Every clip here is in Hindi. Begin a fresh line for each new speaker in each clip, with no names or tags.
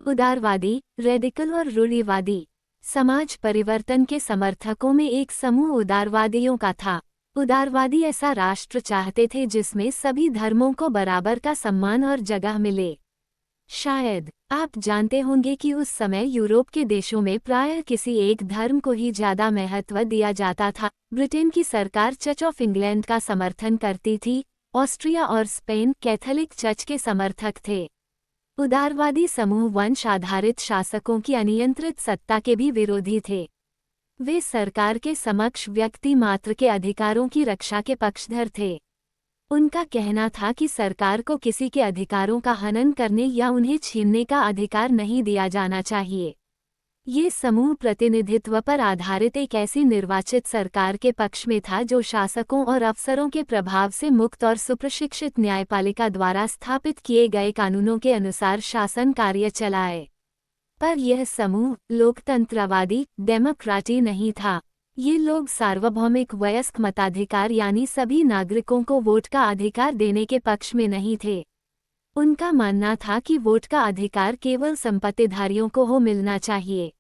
उदारवादी, रेडिकल और रूढ़िवादी। समाज परिवर्तन के समर्थकों में एक समूह उदारवादियों का था। उदारवादी ऐसा राष्ट्र चाहते थे जिसमें सभी धर्मों को बराबर का सम्मान और जगह मिले। शायद आप जानते होंगे कि उस समय यूरोप के देशों में प्रायः किसी एक धर्म को ही ज्यादा महत्व दिया जाता था। ब्रिटेन की सरकार चर्च ऑफ इंग्लैंड का समर्थन करती थी। ऑस्ट्रिया और स्पेन कैथोलिक चर्च के समर्थक थे। उदारवादी समूह वंश आधारित शासकों की अनियंत्रित सत्ता के भी विरोधी थे। वे सरकार के समक्ष व्यक्ति मात्र के अधिकारों की रक्षा के पक्षधर थे। उनका कहना था कि सरकार को किसी के अधिकारों का हनन करने या उन्हें छीनने का अधिकार नहीं दिया जाना चाहिए। ये समूह प्रतिनिधित्व पर आधारित एक ऐसी निर्वाचित सरकार के पक्ष में था जो शासकों और अफसरों के प्रभाव से मुक्त और सुप्रशिक्षित न्यायपालिका द्वारा स्थापित किए गए कानूनों के अनुसार शासन कार्य चलाए। पर यह समूह लोकतंत्रवादी डेमोक्रेटी नहीं था। ये लोग सार्वभौमिक वयस्क मताधिकार यानी सभी नागरिकों को वोट का अधिकार देने के पक्ष में नहीं थे। उनका मानना था कि वोट का अधिकार केवल संपत्तिधारियों को हो मिलना चाहिए।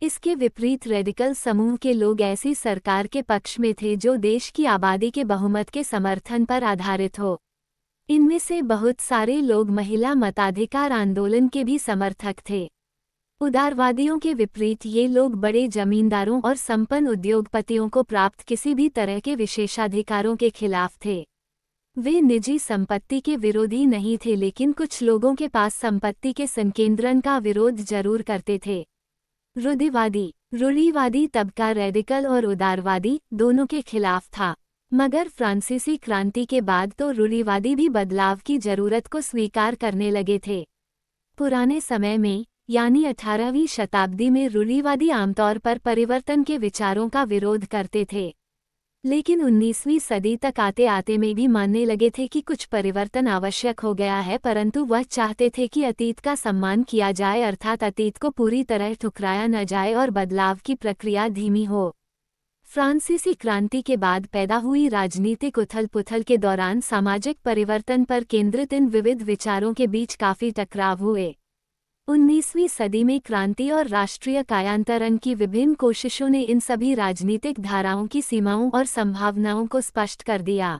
इसके विपरीत रेडिकल समूह के लोग ऐसी सरकार के पक्ष में थे जो देश की आबादी के बहुमत के समर्थन पर आधारित हो। इनमें से बहुत सारे लोग महिला मताधिकार आंदोलन के भी समर्थक थे। उदारवादियों के विपरीत ये लोग बड़े जमींदारों और संपन्न उद्योगपतियों को प्राप्त किसी भी तरह के विशेषाधिकारों के खिलाफ थे। वे निजी संपत्ति के विरोधी नहीं थे, लेकिन कुछ लोगों के पास संपत्ति के संकेंद्रण का विरोध जरूर करते थे। रूढ़िवादी तबका रेडिकल और उदारवादी दोनों के खिलाफ था। मगर फ्रांसीसी क्रांति के बाद तो रूढ़िवादी भी बदलाव की जरूरत को स्वीकार करने लगे थे। पुराने समय में यानी 18वीं शताब्दी में रूढ़िवादी आमतौर पर परिवर्तन के विचारों का विरोध करते थे, लेकिन 19वीं सदी तक आते आते में भी मानने लगे थे कि कुछ परिवर्तन आवश्यक हो गया है, परंतु वह चाहते थे कि अतीत का सम्मान किया जाए, अर्थात अतीत को पूरी तरह ठुकराया न जाए और बदलाव की प्रक्रिया धीमी हो। फ्रांसीसी क्रांति के बाद पैदा हुई राजनीतिक उथल-पुथल के दौरान सामाजिक परिवर्तन पर केंद्रित इन विविध विचारों के बीच काफी टकराव हुए। 19वीं सदी में क्रांति और राष्ट्रीय कायांतरण की विभिन्न कोशिशों ने इन सभी राजनीतिक धाराओं की सीमाओं और संभावनाओं को स्पष्ट कर दिया।